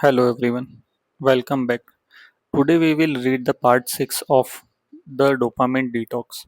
Hello everyone, welcome back. Today we will read the part 6 of the Dopamine Detox.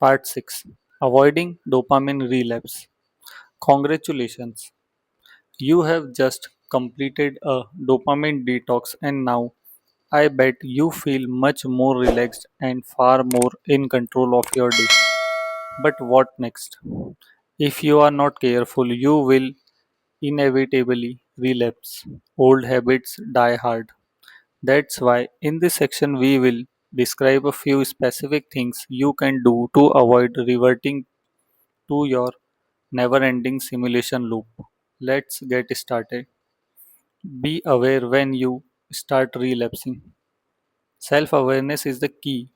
Part 6, Avoiding Dopamine Relapse. Congratulations, you have just completed a dopamine detox and now I bet you feel much more relaxed and far more in control of your day. But what next? If you are not careful, you will inevitably relapse. Old habits die hard. That's why in this section we will describe a few specific things you can do to avoid reverting to your never ending simulation loop. Let's get started. Be aware when you start relapsing. Self awareness is the key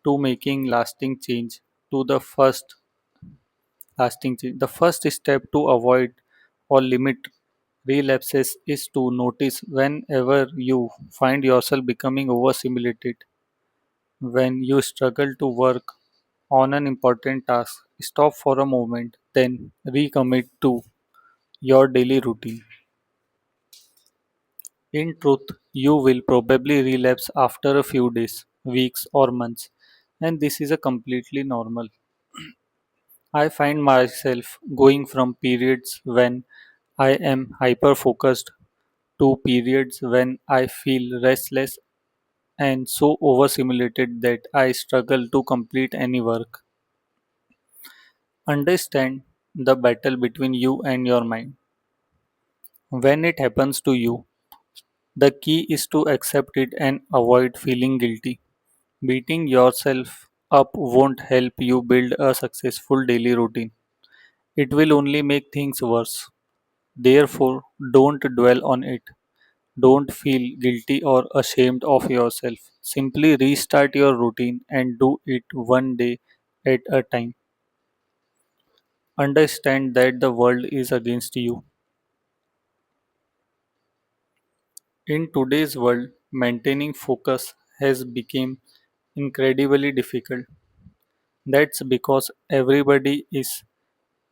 to making lasting change. The first step to avoid or limit relapses is to notice whenever you find yourself becoming overstimulated. When you struggle to work on an important task, stop for a moment, then recommit to your daily routine. In truth, you will probably relapse after a few days, weeks, or months, and this is a completely normal. I find myself going from periods when I am hyper focused to periods when I feel restless and so overstimulated that I struggle to complete any work. Understand the battle between you and your mind. When it happens to you, the key is to accept it and avoid feeling guilty. Beating yourself up won't help you build a successful daily routine. It will only make things worse. Therefore, don't dwell on it. Don't feel guilty or ashamed of yourself. Simply restart your routine and do it one day at a time. Understand that the world is against you. In today's world, maintaining focus has become incredibly difficult. That's because everybody is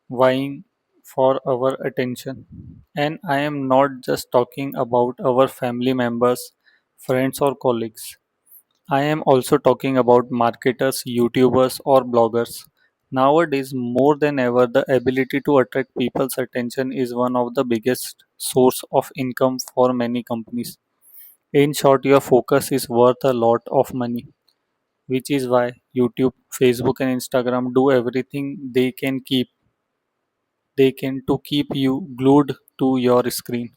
vying for our attention. And I am not just talking about our family members, friends, or colleagues. I am also talking about marketers, YouTubers, or bloggers. Nowadays, more than ever, the ability to attract people's attention is one of the biggest source of income for many companies. In short, your focus is worth a lot of money, which is why YouTube, Facebook, and Instagram do everything they can to keep you glued to your screen.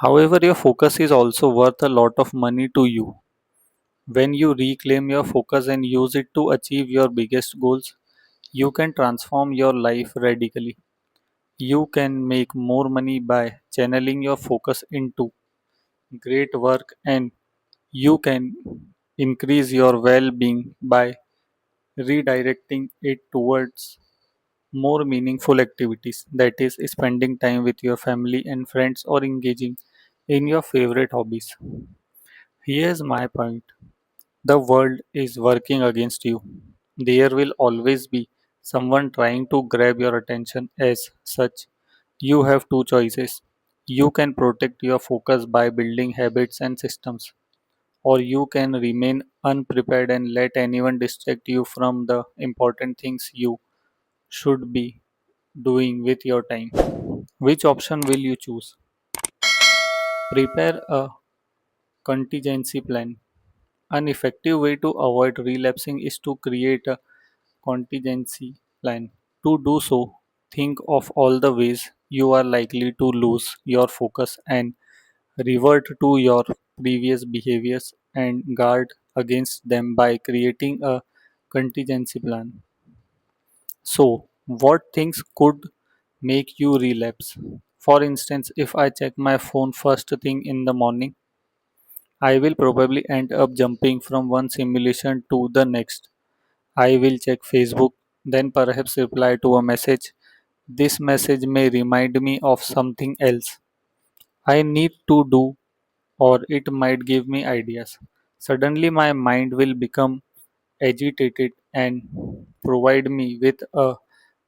However, your focus is also worth a lot of money to you. When you reclaim your focus and use it to achieve your biggest goals, you can transform your life radically. You can make more money by channeling your focus into great work, and you can increase your well being by redirecting it towards more meaningful activities, that is, spending time with your family and friends or engaging in your favorite hobbies. Here's my point: the world is working against you. There will always be someone trying to grab your attention. As such, you have two choices. You can protect your focus by building habits and systems, or you can remain unprepared and let anyone distract you from the important things you should be doing with your time. Which option will you choose? Prepare a contingency plan. An effective way to avoid relapsing is to create a contingency plan. To do so, think of all the ways you are likely to lose your focus and revert to your previous behaviors and guard against them by creating a contingency plan. So, what things could make you relapse? For instance, if I check my phone first thing in the morning, I will probably end up jumping from one simulation to the next. I will check Facebook, then perhaps reply to a message. This message may remind me of something else I need to do, or it might give me ideas. Suddenly, my mind will become agitated and provide me with a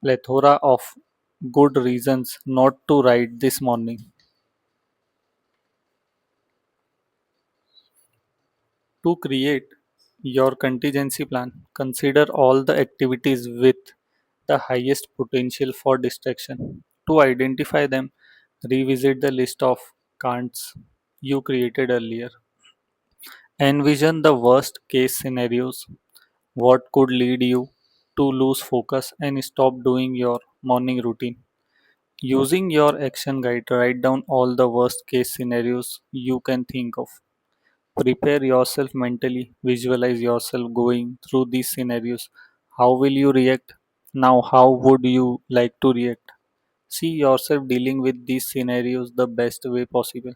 plethora of good reasons not to write this morning. To create your contingency plan, consider all the activities with the highest potential for distraction. To identify them, revisit the list of can'ts you created earlier. Envision the worst case scenarios, what could lead you to lose focus and stop doing your morning routine. Using your action guide, write down all the worst case scenarios you can think of. Prepare yourself mentally, visualize yourself going through these scenarios. How will you react? Now, how would you like to react? See yourself dealing with these scenarios the best way possible.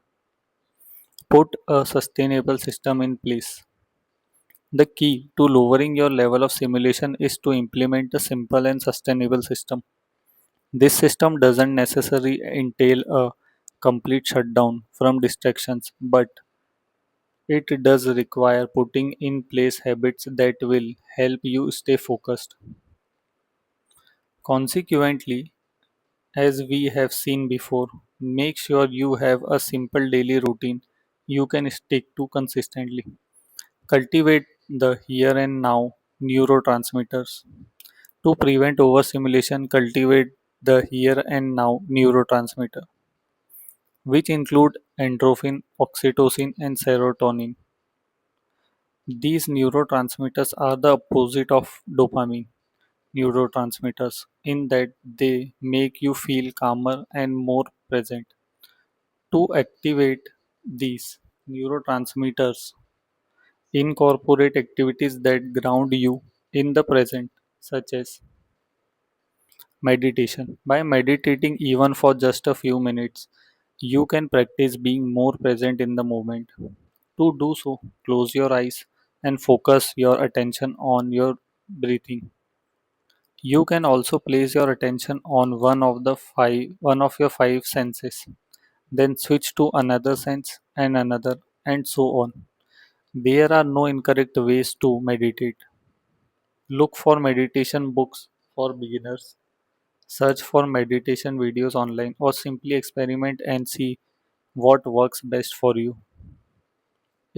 Put a sustainable system in place. The key to lowering your level of simulation is to implement a simple and sustainable system. This system doesn't necessarily entail a complete shutdown from distractions, but it does require putting in place habits that will help you stay focused. Consequently, as we have seen before, make sure you have a simple daily routine you can stick to consistently. Cultivate the here and now neurotransmitters. To prevent overstimulation, cultivate the here and now neurotransmitter, which include endorphin, oxytocin, and serotonin. These neurotransmitters are the opposite of dopamine neurotransmitters in that they make you feel calmer and more present. To activate these neurotransmitters, incorporate activities that ground you in the present, such as meditation. By meditating even for just a few minutes, you can practice being more present in the moment. To do so, close your eyes and focus your attention on your breathing. You can also place your attention on one of your five senses, then switch to another sense and another, and so on. There are no incorrect ways to meditate. Look for meditation books for beginners, search for meditation videos online, or simply experiment and see what works best for you.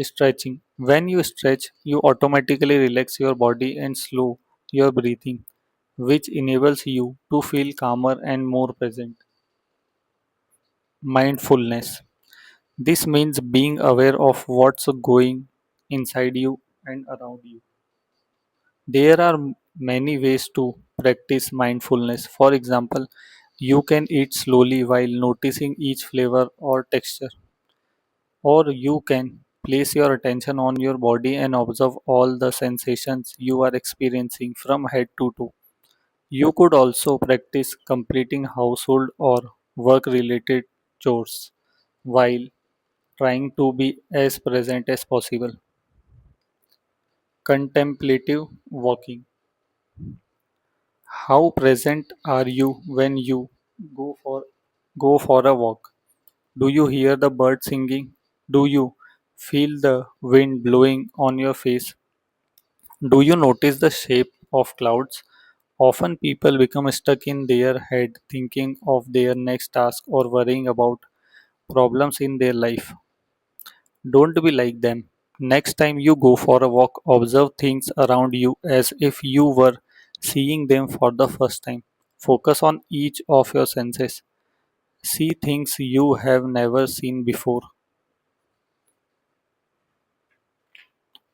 Stretching. When you stretch, you automatically relax your body and slow your breathing, which enables you to feel calmer and more present. Mindfulness. This means being aware of what's going inside you and around you. There are many ways to practice mindfulness. For example, you can eat slowly while noticing each flavor or texture, or you can place your attention on your body and observe all the sensations you are experiencing from head to toe. You could also practice completing household or work related chores while trying to be as present as possible. Contemplative walking. How present are you when you go for go for a walk? Do you hear the birds singing? Do you feel the wind blowing on your face? Do you notice the shape of clouds? Often people become stuck in their head thinking of their next task or worrying about problems in their life. Don't be like them. Next time you go for a walk, observe things around you as if you were seeing them for the first time. Focus on each of your senses. See things you have never seen before.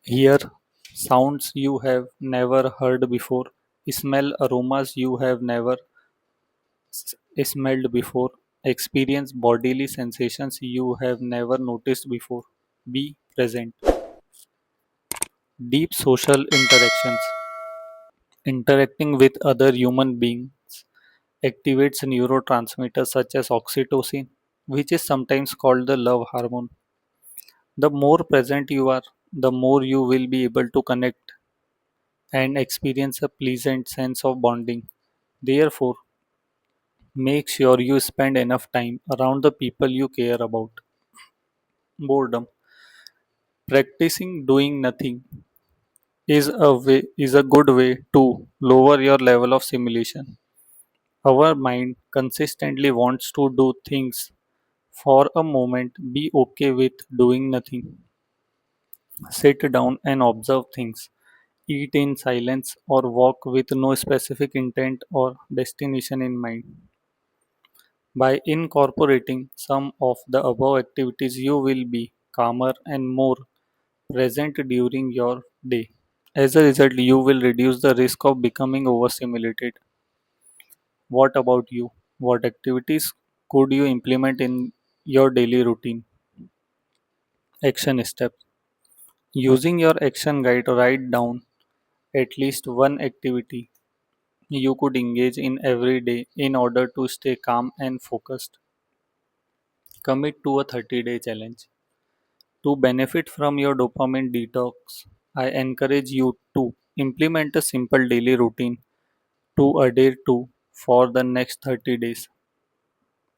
Hear sounds you have never heard before. Smell aromas you have never smelled before. Experience bodily sensations you have never noticed before. Be present. Deep social interactions. Interacting with other human beings activates neurotransmitters such as oxytocin, which is sometimes called the love hormone. The more present you are, the more you will be able to connect and experience a pleasant sense of bonding. Therefore, make sure you spend enough time around the people you care about. Boredom. Practicing doing nothing is a good way to lower your level of simulation. Our mind consistently wants to do things. For a moment, be okay with doing nothing. Sit down and observe things. Eat in silence or walk with no specific intent or destination in mind. By incorporating some of the above activities, you will be calmer and more present during your day. As a result, you will reduce the risk of becoming overstimulated. What about you? What activities could you implement in your daily routine? Action steps. Using your action guide, write down at least one activity you could engage in every day in order to stay calm and focused. Commit to a 30-day challenge. To benefit from your dopamine detox, I encourage you to implement a simple daily routine to adhere to for the next 30 days.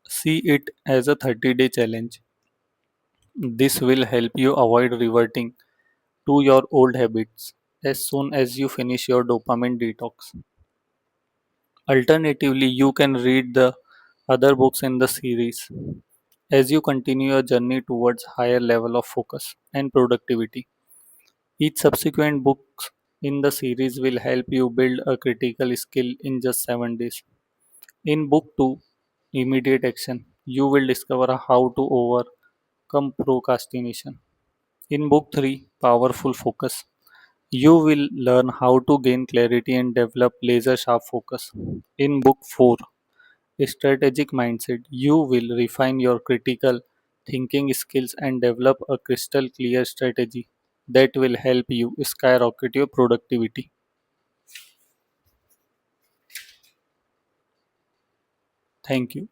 See it as a 30-day challenge. This will help you avoid reverting to your old habits as soon as you finish your dopamine detox. Alternatively, you can read the other books in the series as you continue your journey towards higher level of focus and productivity. Each subsequent book in the series will help you build a critical skill in just 7 days. In book 2, Immediate Action, you will discover how to overcome procrastination. In book 3, Powerful Focus, you will learn how to gain clarity and develop laser sharp focus. In book 4, Strategic Mindset, you will refine your critical thinking skills and develop a crystal clear strategy that will help you skyrocket your productivity. Thank you.